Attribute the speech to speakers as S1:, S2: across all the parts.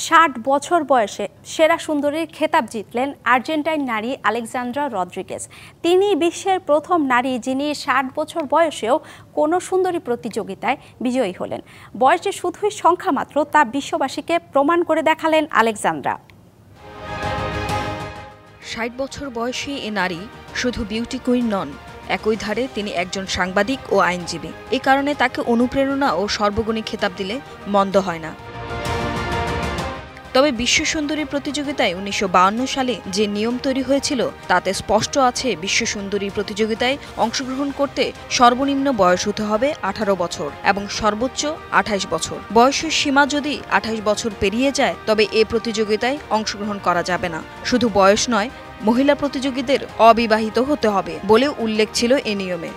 S1: 60 বছর বয়সে সেরা সুন্দরীর খেতাব জিতলেন আর্জেন্টাইন নারী আলেক্সান্দ্রা রদ্রিগেজ। তিনি বিশ্বের প্রথম নারী যিনি 60 বছর বয়সেও কোনো সুন্দরী প্রতিযোগিতায় বিজয়ী হলেন। বয়স যে শুধুই সংখ্যা মাত্র তা বিশ্ববাসীকে প্রমাণ করে দেখালেন আলেক্সান্দ্রা।
S2: 60 বছর বয়সী এ নারী শুধু বিউটি কুইন নন, একই ধারে তিনি একজন সাংবাদিক ও আইনজীবী। এই কারণে তাকে অনুপ্রেরণা ও সর্বগুণী খেতাব দিলে মন্দ হয় না। তবে বিশ্ব সুন্দরী প্রতিযোগিতায় 1952 সালে যে নিয়ম তৈরি হয়েছিল তাতে স্পষ্ট আছে বিশ্ব সুন্দরী প্রতিযোগিতায় অংশগ্রহণ করতে সর্বনিম্ন বয়স হতে হবে 18 বছর এবং সর্বোচ্চ 28 বছর। বয়সের সীমা যদি 28 বছর পেরিয়ে যায় তবে এ প্রতিযোগিতায় অংশগ্রহণ করা যাবে না। শুধু বয়স নয়, মহিলা প্রতিযোগীদের অবিবাহিত হতে হবে বলেও উল্লেখ ছিল এ নিয়মে।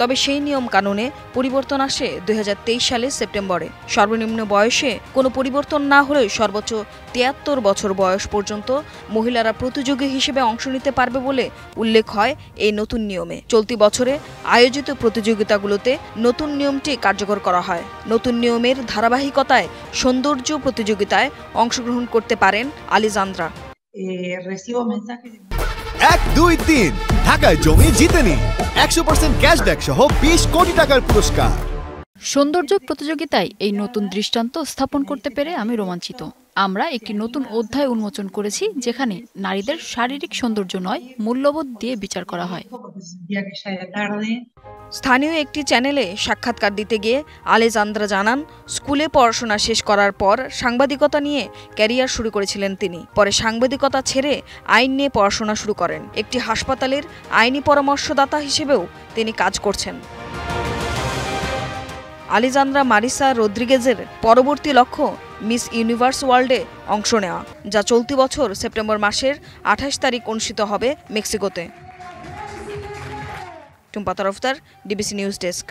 S2: তবে সেই নিয়ম কানুনে পরিবর্তন আসে 2023 সালের সেপ্টেম্বরে। সর্বনিম্ন বয়সে কোনো পরিবর্তন না হলেও সর্বোচ্চ 73 বছর বয়স পর্যন্ত মহিলারা প্রতিযোগী হিসেবে অংশ নিতে পারবে বলে উল্লেখ হয় এই নতুন নিয়মে। চলতি বছরে আয়োজিত প্রতিযোগিতাগুলোতে নতুন নিয়মটি কার্যকর করা হয়। নতুন নিয়মের ধারাবাহিকতায় সৌন্দর্য প্রতিযোগিতায় অংশগ্রহণ করতে পারেন আলেক্সান্দ্রা।
S3: 1, 2, 3 ঢাকায় জমি জিতে নিন 100% ক্যাশব্যাক সহ 20 কোটি টাকার পুরস্কার।
S4: সৌন্দর্য প্রতিযোগিতায় এই নতুন দৃষ্টান্ত স্থাপন করতে পেরে আমি রোমাঞ্চিত। আমরা একটি নতুন অধ্যায় উন্মোচন করেছি যেখানে নারীদের শারীরিক সৌন্দর্য নয়, মূল্যবোধ দিয়ে বিচার করা হয়।
S2: স্থানীয় একটি চ্যানেলে সাক্ষাৎকার দিতে গিয়ে আলেক্সান্দ্রা জানান, স্কুলে পড়াশোনা শেষ করার পর সাংবাদিকতা নিয়ে ক্যারিয়ার শুরু করেছিলেন তিনি। পরে সাংবাদিকতা ছেড়ে আইন নিয়ে পড়াশোনা শুরু করেন। একটি হাসপাতালের আইনি পরামর্শদাতা হিসেবেও তিনি কাজ করছেন। আলেক্সান্দ্রা মারিসা রদ্রিগেজের পরবর্তী লক্ষ্য মিস ইউনিভার্স ওয়ার্ল্ডে অংশ নেওয়া, যা চলতি বছর সেপ্টেম্বর মাসের 28 তারিখ অনুষ্ঠিত হবে মেক্সিকোতে। Tumpa Tarafdar, DBC news desk.